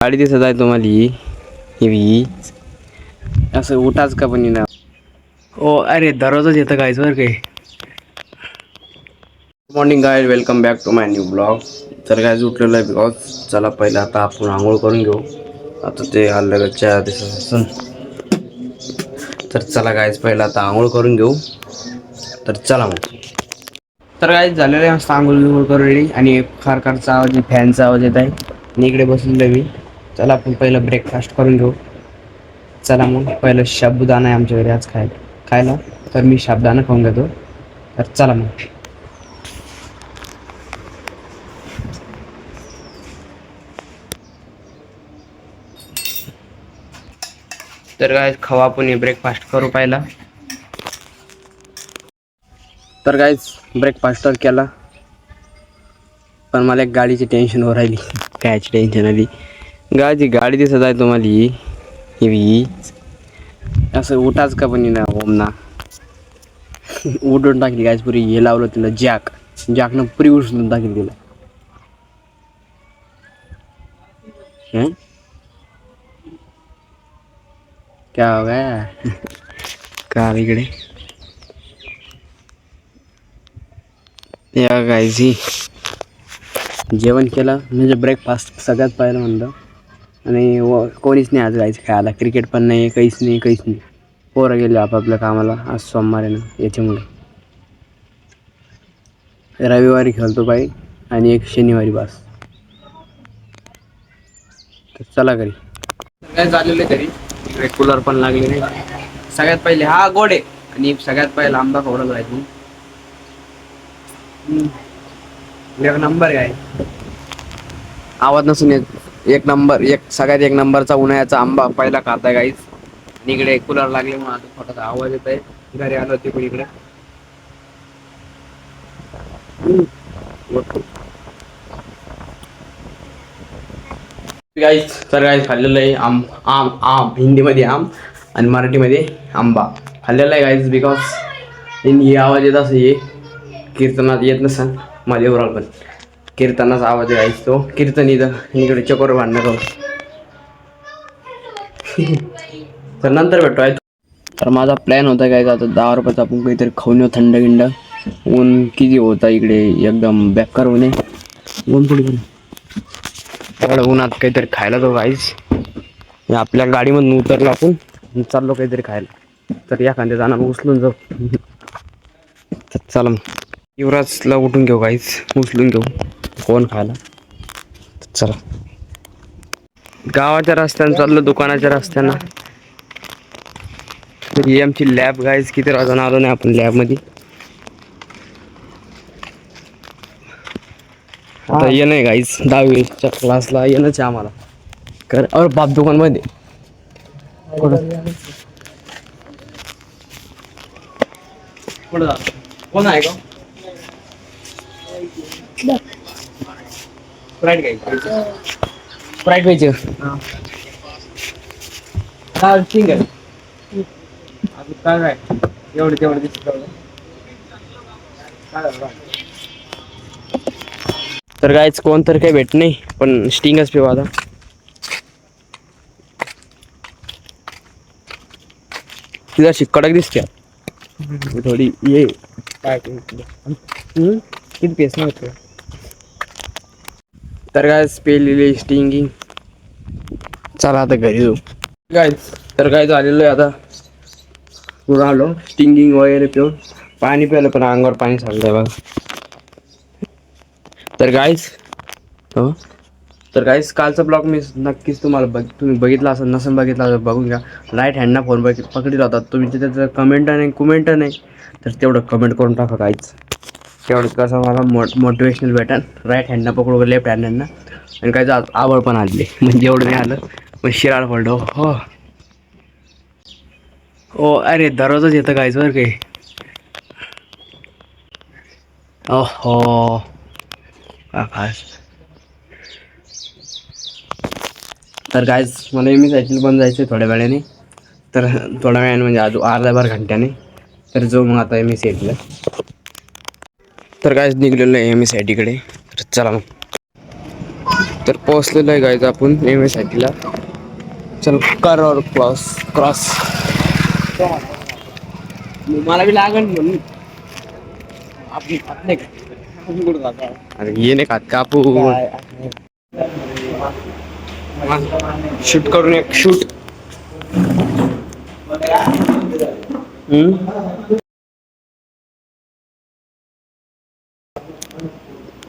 गाडी दिसत आहे तुम्हाला ही असं उठाच का पण ना. ओ अरे दररोजच येतं गायच बरं काही. Morning guy, welcome back to my new blog. तर काय उठलेलं आहे बिकॉज चला पहिलं आता आपण आंघोळ करून घेऊ. आता ते हल्ल्याच्या दिसून तर चला गायच पहिलं आता आंघोळ करून घेऊ. तर चला मग. तर काय झालेलं आहे, मस्त आंघोळ करून रेडी आणि खारकारचा आवाज, फॅनचा आवाज येत आहे आणि इकडे बसलेलो आहे मी. चला आपण पहिलं ब्रेकफास्ट करून घेऊ. चला मग पहिलं साबुदाणा आहे आमच्या घरी आज खायला, तर मी साबुदाणा खाऊन घेतो. तर चला मग. तर काय खावा आपण ब्रेकफास्ट करू पहिला. तर गाईज ब्रेकफास्ट तर केला, पण मला एक गाडीची टेन्शन हो राहिली. कायची टेन्शन आली, गाडी दिसत आहे तुम्हाला ही असं उठाच का पण ना ओम ना. उडून टाकली गायज पुरी. हे लावलं तिला जॅकनं पुरी उचलून टाकली तिला. क्या हो गया का इकडे या गायची जेवण केलं म्हणजे ब्रेकफास्ट सगळ्यात पहिलं म्हणलं. आणि कोणीच नाही आज गायचं खायला, क्रिकेट पण नाही, काहीच नाही. पोरं गेले आपापल्या कामाला, आज सोमवार आहे ना याच्यामुळे. रविवारी खेळतो बाई आणि एक शनिवारी बस. तर चला घरी. काय झालेलं घरी, इकडे कूलर पण लागले नाही. सगळ्यात पहिले हा गोडे आणि सगळ्यात पहिला आंबा खावला जायचं. एक नंबर आहे, आवाज नसून एक नंबर, सगळ्यात एक नंबरचा उन्हाळ्याचा आंबा पहिला खाताय गाईस. आणि इकडे कूलर लागले म्हणून आता थोडासा आवाज येत आहे. घरी आलो तिकडे इकडे. तर गाईस खाल्लेलं आहे आम हिंदीमध्ये आम आणि मराठीमध्ये आंबा खाल्लेला आहे गाईज. बिकॉज ही आवाज येत असं ये कीर्तनात येत नसेल माझ्या ओव्हरऑल, पण कीर्तनाचा आवाज आहे तो. कीर्तन इथं इकडे चकोर भांडणं करू. तर नंतर भेटू आहे. तर माझा प्लॅन होता काय का, आता 10 रुपयाचा आपण काहीतरी खाऊन येऊ थंड गिंड. ऊन किती होता इकडे, एकदम बेकार ऊन आहे. ऊन थोडी एवढं उन्हात काहीतरी खायला तो गाईस. आपल्या गाडीमधून उतरलो आपण, चाललो काहीतरी खायला. तर एखाद्या जणांना उचलून जाऊ. तर चला मग युवराजला उठून घेऊ गाईस, उचलून घेऊ कोण खायला. चला गावाच्या रस्त्यानं चाललो, दुकानाच्या रस्त्यानं. तर ही आमची लॅब गाईज, किती वाजून आलो नाही आपण लॅबमध्ये. आता येणं आहे गाईज, 10वीच्या क्लासला येणंच आहे आम्हाला. और बाप दुकानमध्ये कोण आहे का स्प्राईट घ्यायचं, स्प्राईट घ्यायचं ठीक आहे. काय एवढं तेवढं दिसत. तर गायच कोण तर काही भेट नाही, पण स्टिंगच पिऊ आता. तिला अशी कडक दिसते थोडी. ये किती पेस नव्हतं. तर गायच पेलेली स्टिंगिंग. चला आता घरी जाऊ गायच. तर काय झालेलं आहे आता, पुढं आलो स्टिंगिंग वगैरे पिऊन. पाणी प्यायलं पण अंगावर पाणी चाललंय बघा. तर कालचा ब्लॉग मी नक्कीच तुम्ही बघितला असेल, नसेल बघितला असेल बघून घ्या. राईट हँडना फोन पकडीला होता तुम्ही, तिथे कमेंट नाही तर तेवढं कमेंट करून टाका गाईज. तेवढं कसं मला मोटिवेशनल भेटेल. राईट हँडना पकडू लेफ्ट हँडना, आणि काय आवड पण आली म्हणजे एवढं नाही आलं पण शिराळ पडलो. हो अरे दररोजच येतं गाईज बरं काही. हो खास. तर गाईज मला मी सायकल पण जायचं थोड्या वेळाने. तर थोड्या वेळाने म्हणजे अर्ध्या भर घंट्याने. तर जो मग आता मी सेटला. तर गाईज निघलेलं आहे मी साईडीकडे. तर चला मग. तर पोहोचलेलो आहे गाईज आपण MSITला. चल कर क्रॉस क्रॉस. मला बी लागल म्हणून अरे ये नाही खात कापू. शूट करून एक शूट.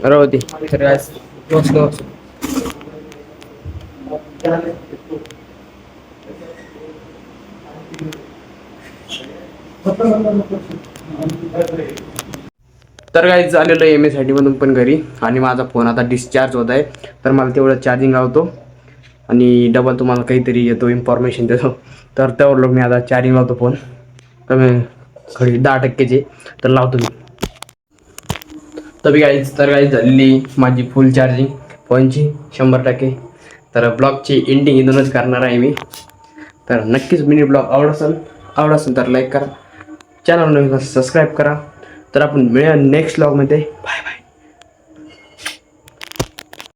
अरे होती तर आज पोचलो. तर गाईज आलेलो आहे MSIT मधून पण घरी आणि माझा फोन आता डिस्चार्ज होत आहे. तर मला तेवढं चार्जिंग लावतो आणि डबल तुम्हाला काहीतरी येतो इन्फॉर्मेशन देतो. तर त्यावर लोक मी आता चार्जिंग लावतो फोन कमी खरी 10%चे तर लावतो मी. तर गाईज झालेली माझी फुल चार्जिंग फोनची 100%. तर ब्लॉगची एंडिंग इथूनच करणार आहे मी. तर नक्कीच मिनी ब्लॉग आवड असेल तर लाईक करा, चॅनल सबस्क्राईब करा. तर आपण मिळूया नेक्स्ट ब्लॉगमध्ये. बाय बाय.